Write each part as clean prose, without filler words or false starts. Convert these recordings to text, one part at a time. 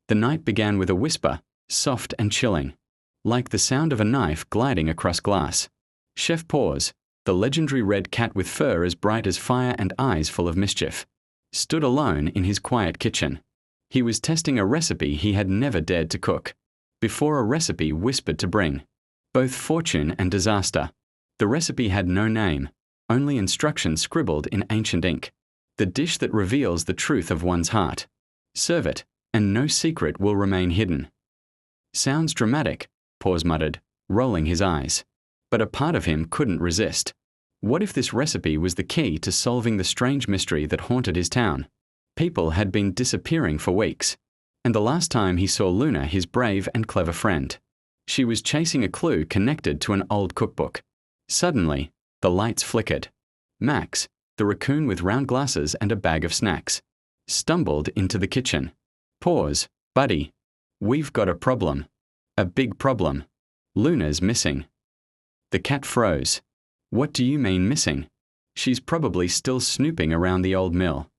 The night began with a whisper, soft and chilling, like the sound of a knife gliding across glass. Chef Paws, the legendary red cat with fur as bright as fire and eyes full of mischief, stood alone in his quiet kitchen. He was testing a recipe he had never dared to cook, before a recipe whispered to bring both fortune and disaster. The recipe had no name, only instructions scribbled in ancient ink. The dish that reveals the truth of one's heart. Serve it, and no secret will remain hidden. Sounds dramatic, Paws muttered, rolling his eyes. But a part of him couldn't resist. What if this recipe was the key to solving the strange mystery that haunted his town? People had been disappearing for weeks, and the last time he saw Luna, his brave and clever friend, she was chasing a clue connected to an old cookbook. Suddenly, the lights flickered. Max, the raccoon with round glasses and a bag of snacks, stumbled into the kitchen. Paws, buddy. We've got a problem. A big problem. Luna's missing. The cat froze. What do you mean missing? She's probably still snooping around the old mill.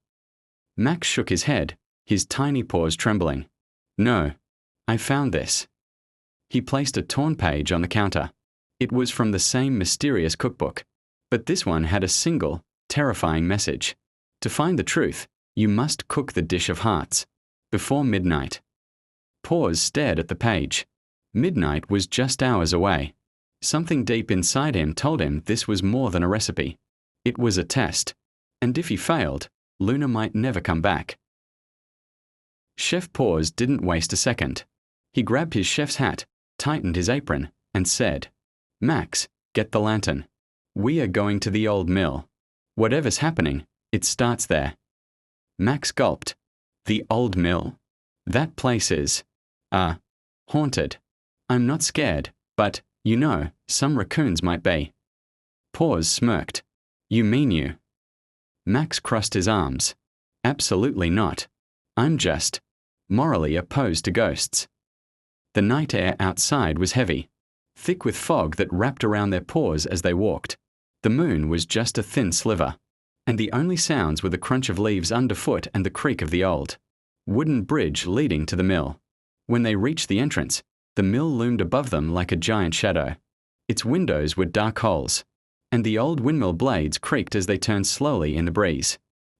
Max shook his head, his tiny paws trembling. No. I found this. He placed a torn page on the counter. It was from the same mysterious cookbook, but this one had a single, terrifying message. To find the truth, you must cook the dish of hearts before midnight. Paws stared at the page. Midnight was just hours away. Something deep inside him told him this was more than a recipe. It was a test, and if he failed, Luna might never come back. Chef Paws didn't waste a second. He grabbed his chef's hat, tightened his apron, and said, Max, get the lantern. We are going to the old mill. Whatever's happening, it starts there. Max gulped. The old mill? That place is, haunted. I'm not scared, but, some raccoons might be. Paws smirked. You mean you? Max crossed his arms. Absolutely not. I'm just morally opposed to ghosts. The night air outside was heavy, thick with fog that wrapped around their paws as they walked. The moon was just a thin sliver, and the only sounds were the crunch of leaves underfoot and the creak of the old wooden bridge leading to the mill. When they reached the entrance, the mill loomed above them like a giant shadow. Its windows were dark holes, and the old windmill blades creaked as they turned slowly in the breeze.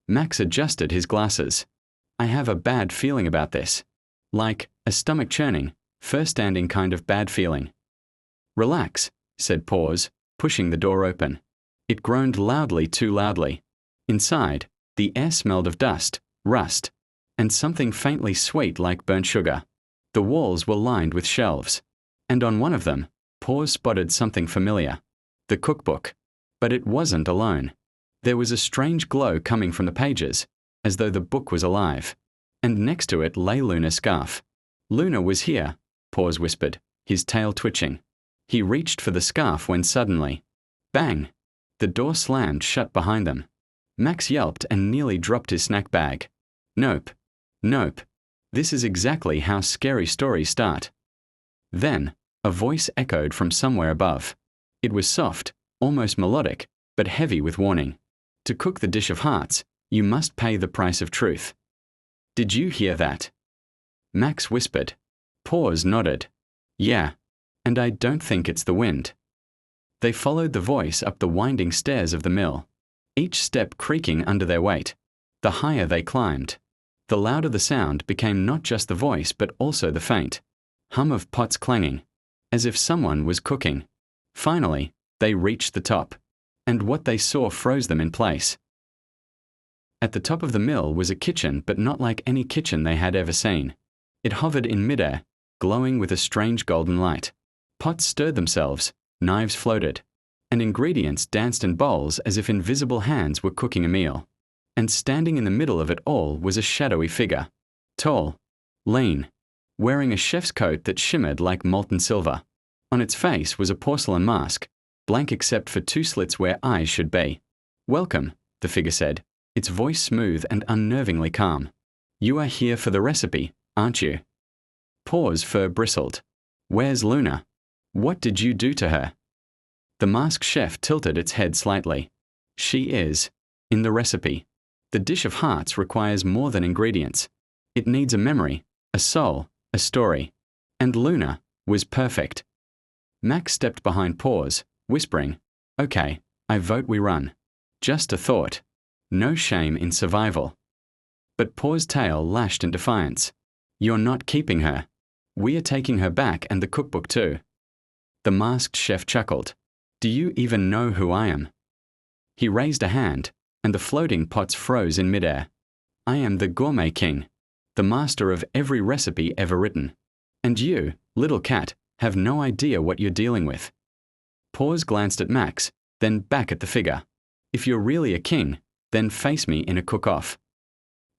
Max adjusted his glasses. I have a bad feeling about this. Like a stomach churning, fur-standing kind of bad feeling. Relax, said Paws, pushing the door open. It groaned loudly, too loudly. Inside, the air smelled of dust, rust, and something faintly sweet like burnt sugar. The walls were lined with shelves, and on one of them, Paws spotted something familiar. The cookbook. But it wasn't alone. There was a strange glow coming from the pages, as though the book was alive, and next to it lay Luna's scarf. Luna was here, Paws whispered, his tail twitching. He reached for the scarf when suddenly, bang! The door slammed shut behind them. Max yelped and nearly dropped his snack bag. Nope. Nope. This is exactly how scary stories start. Then, a voice echoed from somewhere above. It was soft, almost melodic, but heavy with warning. To cook the dish of hearts, you must pay the price of truth. Did you hear that? Max whispered. Paws nodded. Yeah, and I don't think it's the wind. They followed the voice up the winding stairs of the mill, each step creaking under their weight. The higher they climbed, the louder the sound became, not just the voice but also the faint hum of pots clanging, as if someone was cooking. Finally, they reached the top, and what they saw froze them in place. At the top of the mill was a kitchen, but not like any kitchen they had ever seen. It hovered in midair, glowing with a strange golden light. Pots stirred themselves, knives floated, and ingredients danced in bowls as if invisible hands were cooking a meal. And standing in the middle of it all was a shadowy figure. Tall, lean, wearing a chef's coat that shimmered like molten silver. On its face was a porcelain mask, blank except for two slits where eyes should be. Welcome, the figure said, its voice smooth and unnervingly calm. You are here for the recipe, aren't you? Paws' fur bristled. Where's Luna? What did you do to her? The masked chef tilted its head slightly. She is in the recipe. The dish of hearts requires more than ingredients. It needs a memory, a a soul, a story. And Luna was perfect. Max stepped behind Paws, whispering, "Okay, I vote we run. Just a thought. No shame in survival." But Paws' tail lashed in defiance. "You're not keeping her. We are taking her back and the cookbook too." The masked chef chuckled. "Do you even know who I am?" He raised a hand, and the floating pots froze in midair. "I am the Gourmet King, the master of every recipe ever written. And you, little cat, have no idea what you're dealing with." Paws glanced at Max, then back at the figure. "If you're really a king, then face me in a cook-off."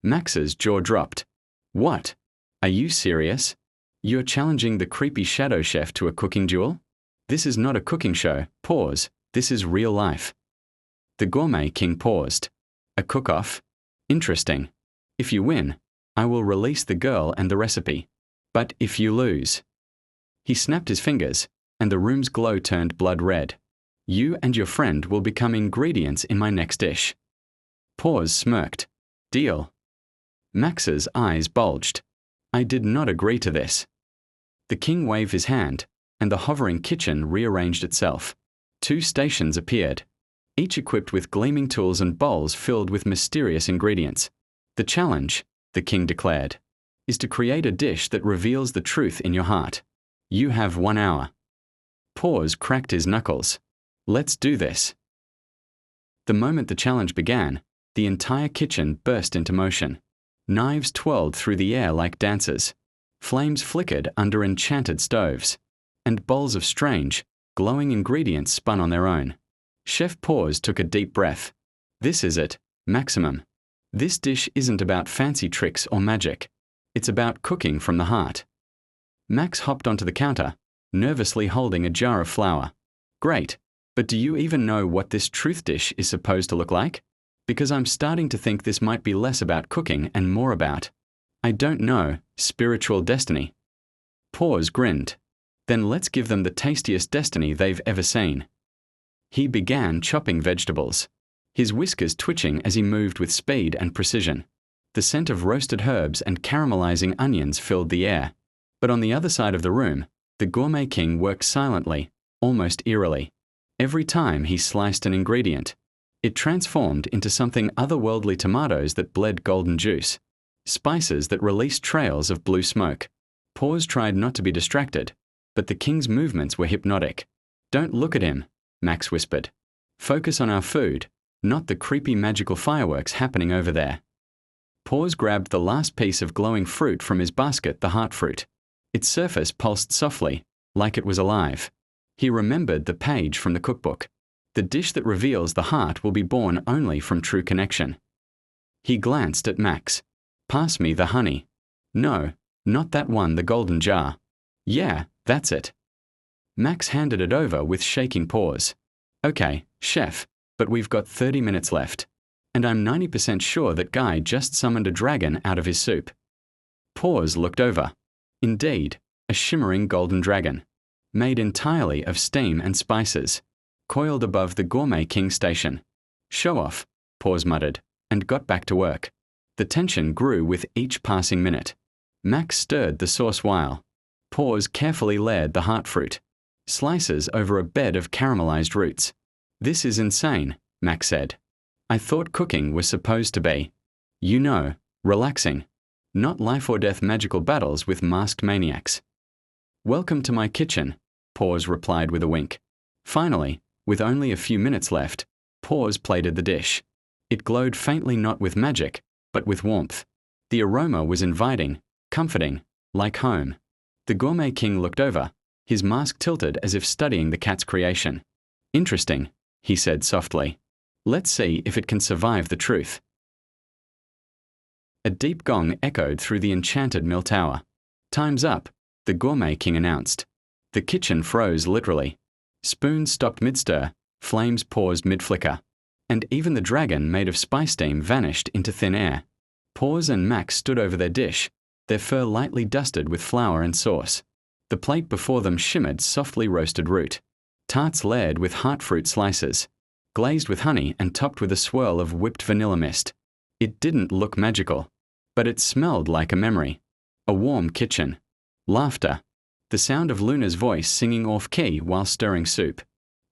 Max's jaw dropped. "What? Are you serious? You're challenging the creepy shadow chef to a cooking duel? This is not a cooking show, Paws. This is real life." The Gourmet King paused. "A cook-off? Interesting. If you win, I will release the girl and the recipe. But if you lose..." He snapped his fingers, and the room's glow turned blood red. "You and your friend will become ingredients in my next dish." Paws smirked. "Deal." Max's eyes bulged. "I did not agree to this." The king waved his hand, and the hovering kitchen rearranged itself. 2 stations appeared, each equipped with gleaming tools and bowls filled with mysterious ingredients. "The challenge," the king declared, "is to create a dish that reveals the truth in your heart. You have 1 hour." Paws cracked his knuckles. "Let's do this." The moment the challenge began, the entire kitchen burst into motion. Knives twirled through the air like dancers. Flames flickered under enchanted stoves. And bowls of strange, glowing ingredients spun on their own. Chef Paws took a deep breath. "This is it, maximum. This dish isn't about fancy tricks or magic. It's about cooking from the heart." Max hopped onto the counter, nervously holding a jar of flour. "Great, but do you even know what this truth dish is supposed to look like? Because I'm starting to think this might be less about cooking and more about, I don't know, spiritual destiny." Paws grinned. "Then let's give them the tastiest destiny they've ever seen." He began chopping vegetables, his whiskers twitching as he moved with speed and precision. The scent of roasted herbs and caramelizing onions filled the air. But on the other side of the room, the Gourmet King worked silently, almost eerily. Every time he sliced an ingredient, it transformed into something otherworldly: tomatoes that bled golden juice, spices that released trails of blue smoke. Paws tried not to be distracted, but the king's movements were hypnotic. "Don't look at him," Max whispered. "Focus on our food, not the creepy magical fireworks happening over there." Paws grabbed the last piece of glowing fruit from his basket, the heart fruit. Its surface pulsed softly, like it was alive. He remembered the page from the cookbook. "The dish that reveals the heart will be born only from true connection." He glanced at Max. "Pass me the honey." "No, not that one, the golden jar." "Yeah, that's it." Max handed it over with shaking paws. "Okay, chef, but we've got 30 minutes left. And I'm 90% sure that guy just summoned a dragon out of his soup." Paws looked over. Indeed, a shimmering golden dragon, made entirely of steam and spices, coiled above the Gourmet King station. "Show off," Paws muttered, and got back to work. The tension grew with each passing minute. Max stirred the sauce while Paws carefully layered the heart fruit, slices over a bed of caramelized roots. "This is insane," Max said. "I thought cooking was supposed to be, you know, relaxing, not life-or-death magical battles with masked maniacs." "Welcome to my kitchen," Paws replied with a wink. Finally, with only a few minutes left, Paws plated the dish. It glowed faintly, not with magic, but with warmth. The aroma was inviting, comforting, like home. The Gourmet King looked over, his mask tilted as if studying the cat's creation. "Interesting," he said softly. "Let's see if it can survive the truth." A deep gong echoed through the enchanted mill tower. "Time's up," the Gourmet King announced. The kitchen froze literally. Spoons stopped mid-stir, flames paused mid-flicker, and even the dragon made of spice steam vanished into thin air. Paws and Max stood over their dish, their fur lightly dusted with flour and sauce. The plate before them shimmered softly roasted root, tarts layered with heart fruit slices, glazed with honey and topped with a swirl of whipped vanilla mist. It didn't look magical, but it smelled like a memory. A warm kitchen. Laughter. The sound of Luna's voice singing off-key while stirring soup.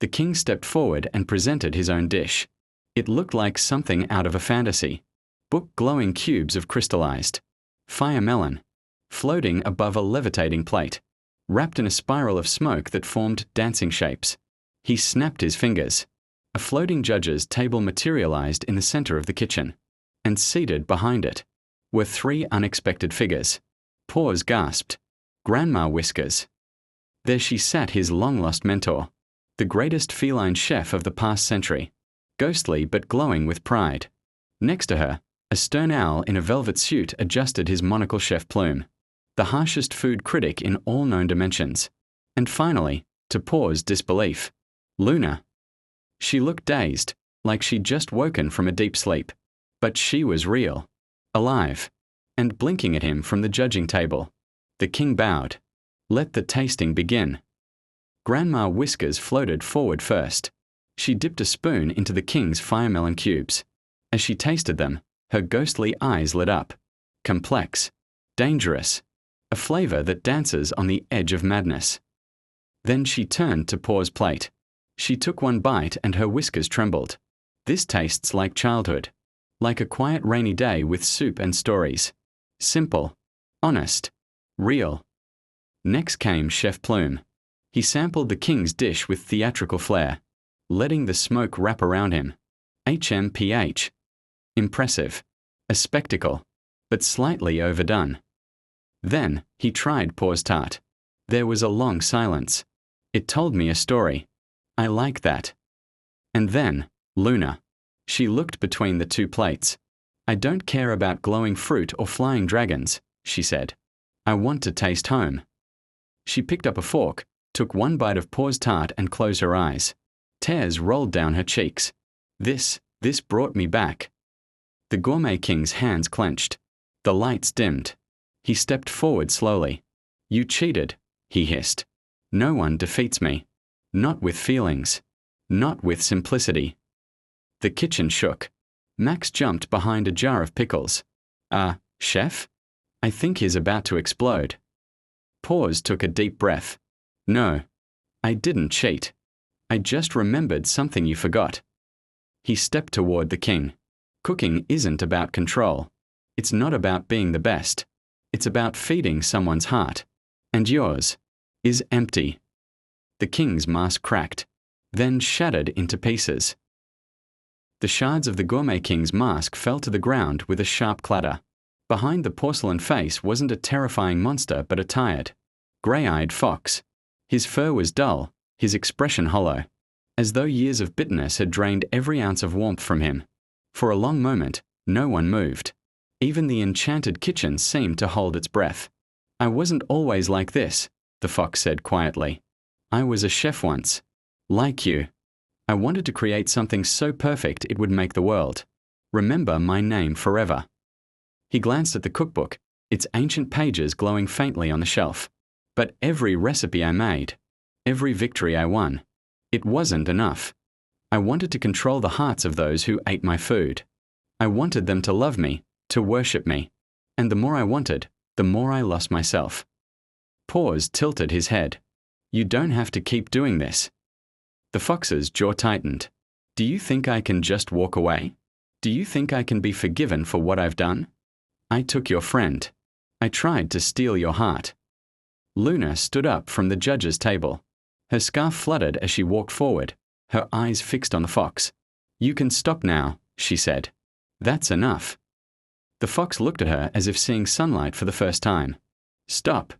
The king stepped forward and presented his own dish. It looked like something out of a fantasy. Book glowing cubes of crystallized fire melon, floating above a levitating plate, wrapped in a spiral of smoke that formed dancing shapes. He snapped his fingers. A floating judge's table materialized in the center of the kitchen, and seated behind it were three unexpected figures. Paws gasped. Grandma Whiskers. There she sat, his long-lost mentor, the greatest feline chef of the past century, ghostly but glowing with pride. Next to her, a stern owl in a velvet suit adjusted his monocle chef plume, the harshest food critic in all known dimensions. And finally, to Paws' disbelief, Luna. She looked dazed, like she'd just woken from a deep sleep. But she was real, alive, and blinking at him from the judging table. The king bowed. Let the tasting begin. Grandma Whiskers floated forward first. She dipped a spoon into the king's firemelon cubes. As she tasted them, her ghostly eyes lit up. Complex. Dangerous. A flavor that dances on the edge of madness. Then she turned to Paws' plate. She took one bite and her whiskers trembled. This tastes like childhood. Like a quiet rainy day with soup and stories. Simple. Honest. Real. Next came Chef Plume. He sampled the king's dish with theatrical flair, letting the smoke wrap around him. HMPH. Impressive. A spectacle, but slightly overdone. Then, he tried Paws' tart. There was a long silence. It told me a story. I like that. And then, Luna. She looked between the two plates. I don't care about glowing fruit or flying dragons, she said. I want to taste home. She picked up a fork, took one bite of Paws' tart and closed her eyes. Tears rolled down her cheeks. This brought me back. The gourmet king's hands clenched. The lights dimmed. He stepped forward slowly. You cheated, he hissed. No one defeats me. Not with feelings. Not with simplicity. The kitchen shook. Max jumped behind a jar of pickles. Chef? I think he's about to explode. Paws took a deep breath. No, I didn't cheat. I just remembered something you forgot. He stepped toward the king. Cooking isn't about control. It's not about being the best. It's about feeding someone's heart. And yours is empty. The king's mask cracked, then shattered into pieces. The shards of the gourmet king's mask fell to the ground with a sharp clatter. Behind the porcelain face wasn't a terrifying monster but a tired, grey-eyed fox. His fur was dull, his expression hollow, as though years of bitterness had drained every ounce of warmth from him. For a long moment, no one moved. Even the enchanted kitchen seemed to hold its breath. I wasn't always like this, the fox said quietly. I was a chef once. Like you. I wanted to create something so perfect it would make the world remember my name forever. He glanced at the cookbook, its ancient pages glowing faintly on the shelf. But every recipe I made, every victory I won, it wasn't enough. I wanted to control the hearts of those who ate my food. I wanted them to love me, to worship me. And the more I wanted, the more I lost myself. Paws tilted his head. You don't have to keep doing this. The fox's jaw tightened. Do you think I can just walk away? Do you think I can be forgiven for what I've done? I took your friend. I tried to steal your heart. Luna stood up from the judge's table. Her scarf fluttered as she walked forward, her eyes fixed on the fox. You can stop now, she said. That's enough. The fox looked at her as if seeing sunlight for the first time. Stop.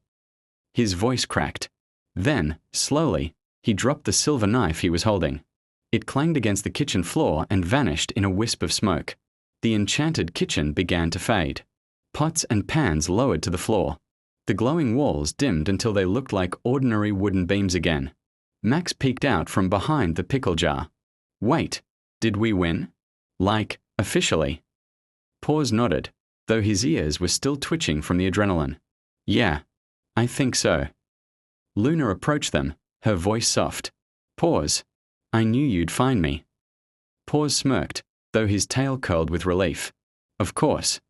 His voice cracked. Then, slowly, he dropped the silver knife he was holding. It clanged against the kitchen floor and vanished in a wisp of smoke. The enchanted kitchen began to fade. Pots and pans lowered to the floor. The glowing walls dimmed until they looked like ordinary wooden beams again. Max peeked out from behind the pickle jar. Wait, did we win? Like, officially? Paws nodded, though his ears were still twitching from the adrenaline. Yeah, I think so. Luna approached them, her voice soft. Paws, I knew you'd find me. Paws smirked, though his tail curled with relief. Of course.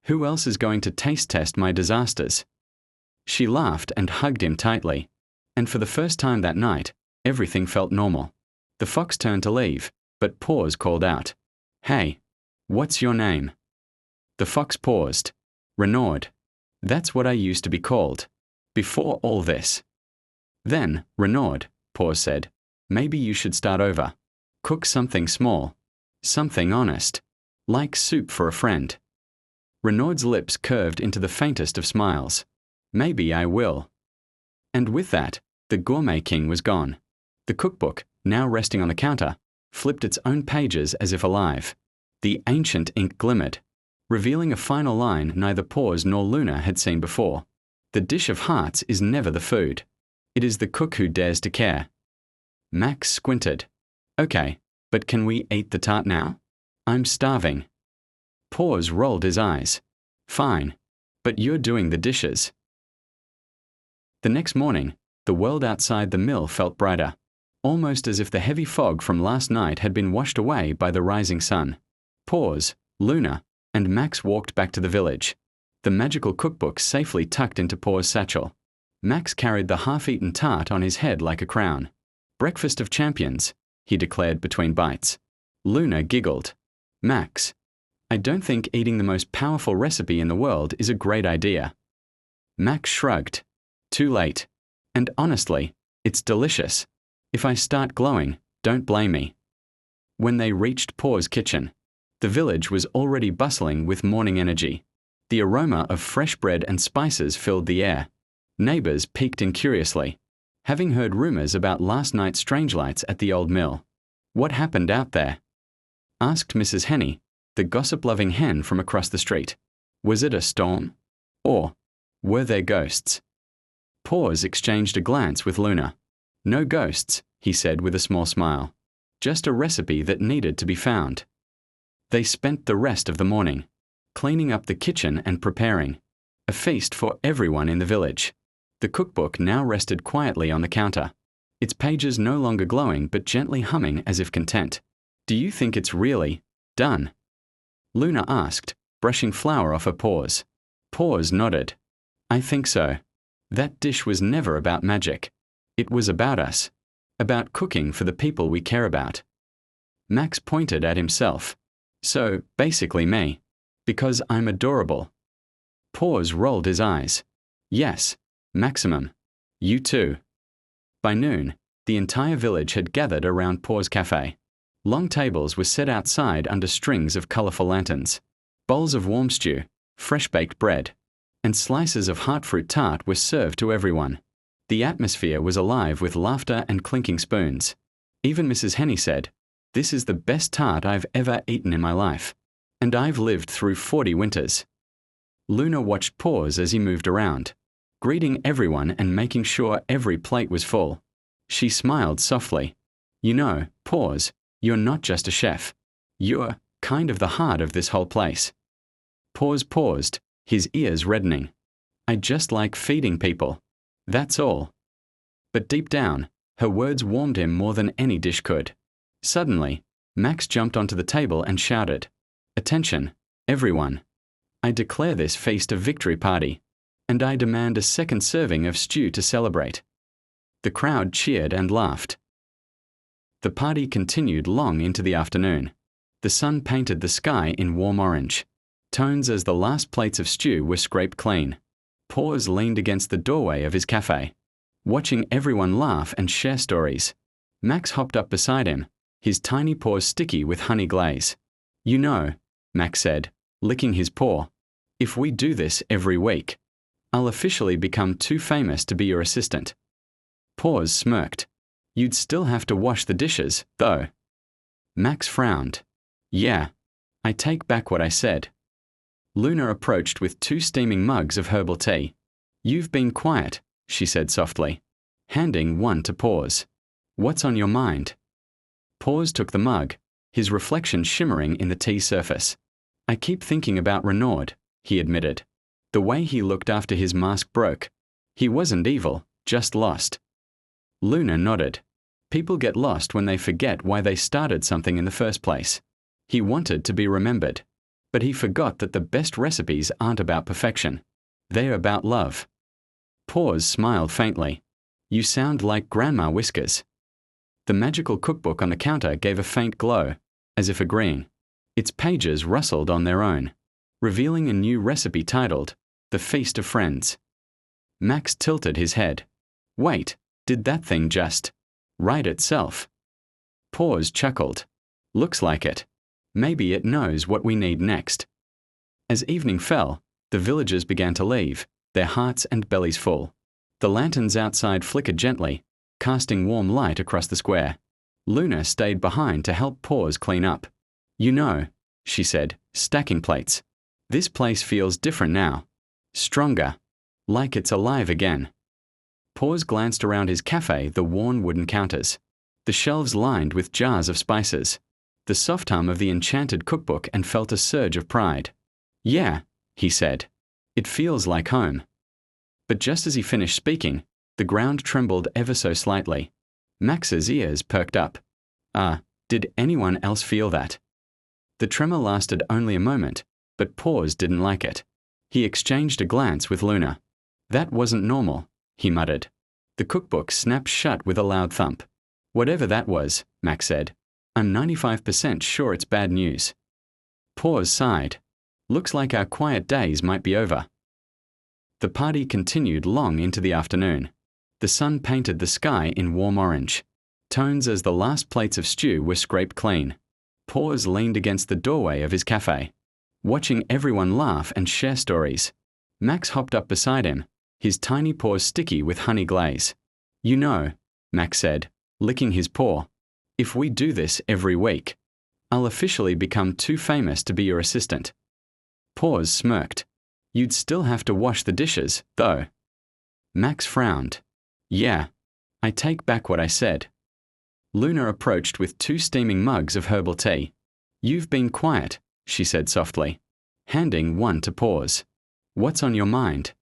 Who else is going to taste test my disasters? She laughed and hugged him tightly. And for the first time that night, everything felt normal. The fox turned to leave, but Paws called out, "Hey, what's your name?" The fox paused. "Renaud. That's what I used to be called. Before all this." "Then, Renaud," Paws said, "maybe you should start over. Cook something small. Something honest. Like soup for a friend." Renaud's lips curved into the faintest of smiles. "Maybe I will." And with that, the Gourmet King was gone. The cookbook, now resting on the counter, flipped its own pages as if alive. The ancient ink glimmered, revealing a final line neither Paws nor Luna had seen before. "The dish of hearts is never the food. It is the cook who dares to care." Max squinted. "Okay, but can we eat the tart now? I'm starving." Paws rolled his eyes. "Fine, but you're doing the dishes." The next morning, the world outside the mill felt brighter, almost as if the heavy fog from last night had been washed away by the rising sun. Paws, Luna, and Max walked back to the village, the magical cookbook safely tucked into Paws' satchel. Max carried the half-eaten tart on his head like a crown. "Breakfast of champions," he declared between bites. Luna giggled. "Max, I don't think eating the most powerful recipe in the world is a great idea." Max shrugged. "Too late. And honestly, it's delicious. If I start glowing, don't blame me." When they reached Paws' kitchen, the village was already bustling with morning energy. The aroma of fresh bread and spices filled the air. Neighbors peeked in curiously, having heard rumors about last night's strange lights at the old mill. "What happened out there?" asked Mrs. Henny, the gossip-loving hen from across the street. "Was it a storm? Or were there ghosts?" Paws exchanged a glance with Luna. "No ghosts," he said with a small smile. "Just a recipe that needed to be found." They spent the rest of the morning cleaning up the kitchen and preparing a feast for everyone in the village. The cookbook now rested quietly on the counter, its pages no longer glowing but gently humming as if content. "Do you think it's really done?" Luna asked, brushing flour off her paws. Paws nodded. "I think so. That dish was never about magic. It was about us. About cooking for the people we care about." Max pointed at himself. "So, basically me. Because I'm adorable." Paws rolled his eyes. "Yes, maximum. You too." By noon, the entire village had gathered around Paws' cafe. Long tables were set outside under strings of colorful lanterns. Bowls of warm stew, fresh-baked bread, and slices of heartfruit tart were served to everyone. The atmosphere was alive with laughter and clinking spoons. Even Mrs. Henny said, "This is the best tart I've ever eaten in my life. And I've lived through 40 winters." Luna watched Paws as he moved around, greeting everyone and making sure every plate was full. She smiled softly. "You know, Paws, you're not just a chef. You're kind of the heart of this whole place." Paws paused, his ears reddening. "I just like feeding people. That's all." But deep down, her words warmed him more than any dish could. Suddenly, Max jumped onto the table and shouted, "Attention, everyone. I declare this feast a victory party, and I demand a second serving of stew to celebrate." The crowd cheered and laughed. The party continued long into the afternoon. The sun painted the sky in warm orange, tones as the last plates of stew were scraped clean. Paws leaned against the doorway of his cafe, watching everyone laugh and share stories. Max hopped up beside him, his tiny paws sticky with honey glaze. "You know," Max said, licking his paw, "if we do this every week, I'll officially become too famous to be your assistant." Paws smirked. "You'd still have to wash the dishes, though." Max frowned. "Yeah, I take back what I said." Luna approached with 2 steaming mugs of herbal tea. "You've been quiet," she said softly, handing one to Paws. "What's on your mind?" Paws took the mug, his reflection shimmering in the tea surface. "I keep thinking about Renaud," he admitted. "The way he looked after his mask broke. He wasn't evil, just lost." Luna nodded. People get lost when they forget why they started something in the first place. He wanted to be remembered, but he forgot that the best recipes aren't about perfection. They're about love. Paws smiled faintly. You sound like Grandma Whiskers. The magical cookbook on the counter gave a faint glow, as if agreeing. Its pages rustled on their own, revealing a new recipe titled, The Feast of Friends. Max tilted his head. Wait, did that thing just write itself? Paws chuckled. Looks like it. Maybe it knows what we need next. As evening fell, the villagers began to leave, their hearts and bellies full. The lanterns outside flickered gently, casting warm light across the square. Luna stayed behind to help Paws clean up. You know, she said, stacking plates. This place feels different now. Stronger. Like it's alive again. Paws glanced around his cafe, the worn wooden counters. The shelves lined with jars of spices. The soft hum of the enchanted cookbook, and felt a surge of pride. Yeah, he said. It feels like home. But just as he finished speaking, the ground trembled ever so slightly. Max's ears perked up. Did anyone else feel that? The tremor lasted only a moment, but Paws didn't like it. He exchanged a glance with Luna. That wasn't normal, he muttered. The cookbook snapped shut with a loud thump. Whatever that was, Max said. I'm 95% sure it's bad news. Paws sighed. Looks like our quiet days might be over. The party continued long into the afternoon. The sun painted the sky in warm orange, tones as the last plates of stew were scraped clean. Paws leaned against the doorway of his cafe, watching everyone laugh and share stories. Max hopped up beside him, his tiny paws sticky with honey glaze. You know, Max said, licking his paw, if we do this every week, I'll officially become too famous to be your assistant. Paws smirked. You'd still have to wash the dishes, though. Max frowned. Yeah, I take back what I said. Luna approached with 2 steaming mugs of herbal tea. You've been quiet, she said softly, handing one to Paws. What's on your mind?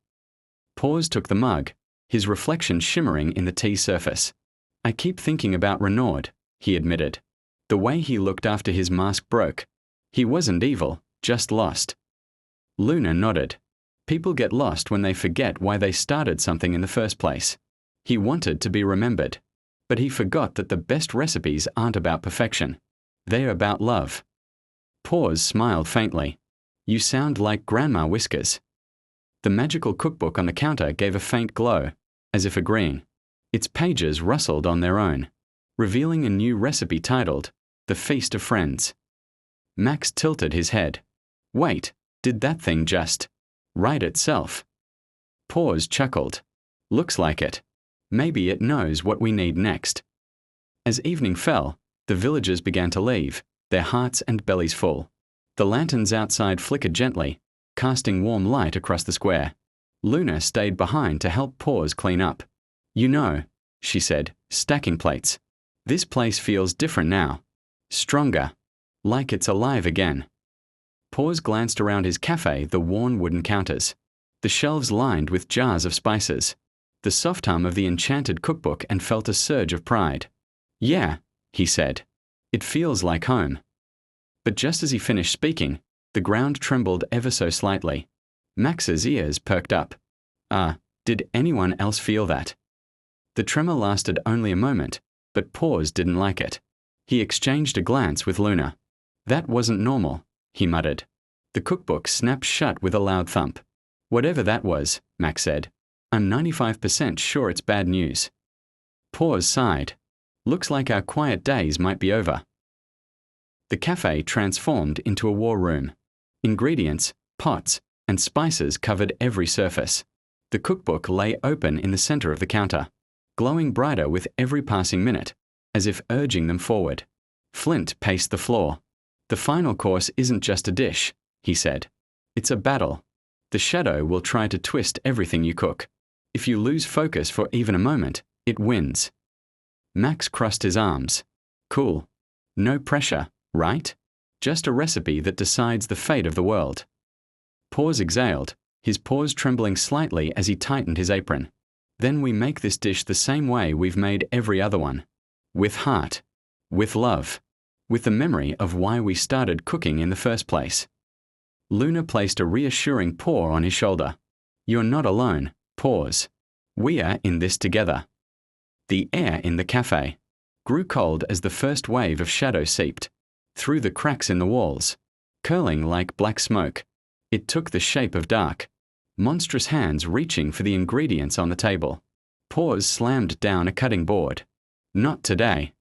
Paws took the mug, his reflection shimmering in the tea surface. I keep thinking about Renaud, he admitted. The way he looked after his mask broke. He wasn't evil, just lost. Luna nodded. People get lost when they forget why they started something in the first place. He wanted to be remembered, but he forgot that the best recipes aren't about perfection. They're about love. Paws smiled faintly. You sound like Grandma Whiskers. The magical cookbook on the counter gave a faint glow, as if agreeing. Its pages rustled on their own, revealing a new recipe titled, The Feast of Friends. Max tilted his head. Wait, did that thing just write itself? Paws chuckled. Looks like it. Maybe it knows what we need next. As evening fell, the villagers began to leave, their hearts and bellies full. The lanterns outside flickered gently, casting warm light across the square. Luna stayed behind to help Paws clean up. You know, she said, stacking plates. This place feels different now. Stronger. Like it's alive again. Paws glanced around his cafe, the worn wooden counters. The shelves lined with jars of spices. The soft hum of the enchanted cookbook, and felt a surge of pride. Yeah, he said. It feels like home. But just as he finished speaking, the ground trembled ever so slightly. Max's ears perked up. Did anyone else feel that? The tremor lasted only a moment, but Paws didn't like it. He exchanged a glance with Luna. That wasn't normal, he muttered. The cookbook snapped shut with a loud thump. Whatever that was, Max said. I'm 95% sure it's bad news. Paws sighed. Looks like our quiet days might be over. The cafe transformed into a war room. Ingredients, pots, and spices covered every surface. The cookbook lay open in the center of the counter, glowing brighter with every passing minute, as if urging them forward. Flint paced the floor. The final course isn't just a dish, he said. It's a battle. The shadow will try to twist everything you cook. If you lose focus for even a moment, it wins. Max crossed his arms. Cool. No pressure, right? Just a recipe that decides the fate of the world. Paws exhaled, his paws trembling slightly as he tightened his apron. Then we make this dish the same way we've made every other one. With heart. With love. With the memory of why we started cooking in the first place. Luna placed a reassuring paw on his shoulder. You're not alone, Paws. We are in this together. The air in the cafe grew cold as the first wave of shadow seeped through the cracks in the walls, curling like black smoke. It took the shape of dark, monstrous hands reaching for the ingredients on the table. Paws slammed down a cutting board. Not today.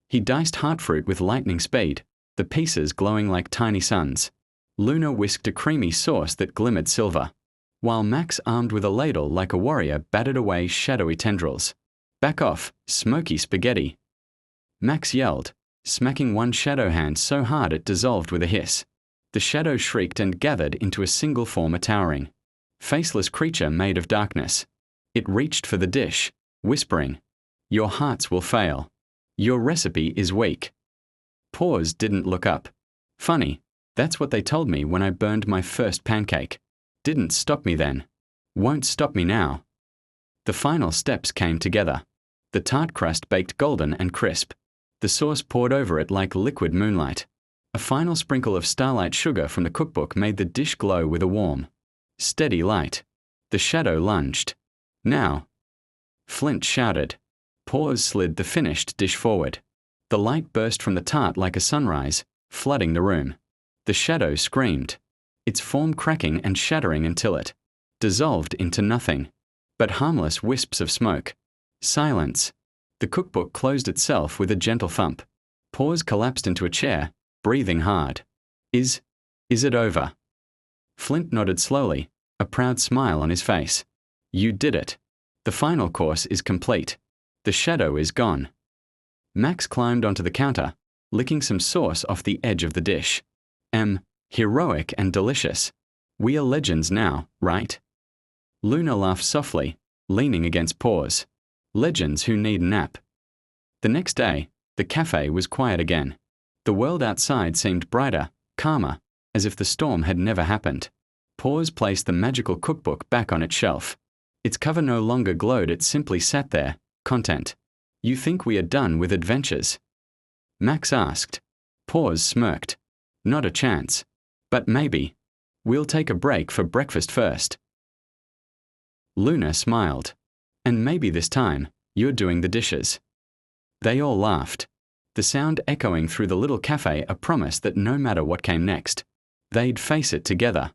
He diced heartfruit with lightning speed, the pieces glowing like tiny suns. Luna whisked a creamy sauce that glimmered silver, while Max, armed with a ladle like a warrior, batted away shadowy tendrils. Back off, smoky spaghetti. Max yelled, smacking one shadow hand so hard it dissolved with a hiss. The shadow shrieked and gathered into a single form, a towering, faceless creature made of darkness. It reached for the dish, whispering, "Your hearts will fail. Your recipe is weak." Paws didn't look up. Funny, that's what they told me when I burned my first pancake. Didn't stop me then. Won't stop me now. The final steps came together. The tart crust baked golden and crisp. The sauce poured over it like liquid moonlight. A final sprinkle of starlight sugar from the cookbook made the dish glow with a warm, steady light. The shadow lunged. "Now!" Flint shouted. Paws slid the finished dish forward. The light burst from the tart like a sunrise, flooding the room. The shadow screamed, its form cracking and shattering until it dissolved into nothing but harmless wisps of smoke. Silence. The cookbook closed itself with a gentle thump. Paws collapsed into a chair, breathing hard. Is it over?" Flint nodded slowly, a proud smile on his face. "You did it. The final course is complete. The shadow is gone." Max climbed onto the counter, licking some sauce off the edge of the dish. Heroic and delicious. We are legends now, right?" Luna laughed softly, leaning against Paws. Legends who need a nap. The next day, the cafe was quiet again. The world outside seemed brighter, calmer, as if the storm had never happened. Paws placed the magical cookbook back on its shelf. Its cover no longer glowed, it simply sat there, content. "You think we are done with adventures?" Max asked. Paws smirked. "Not a chance. But maybe. We'll take a break for breakfast first." Luna smiled. "And maybe this time, you're doing the dishes." They all laughed, the sound echoing through the little cafe, a promise that no matter what came next, they'd face it together.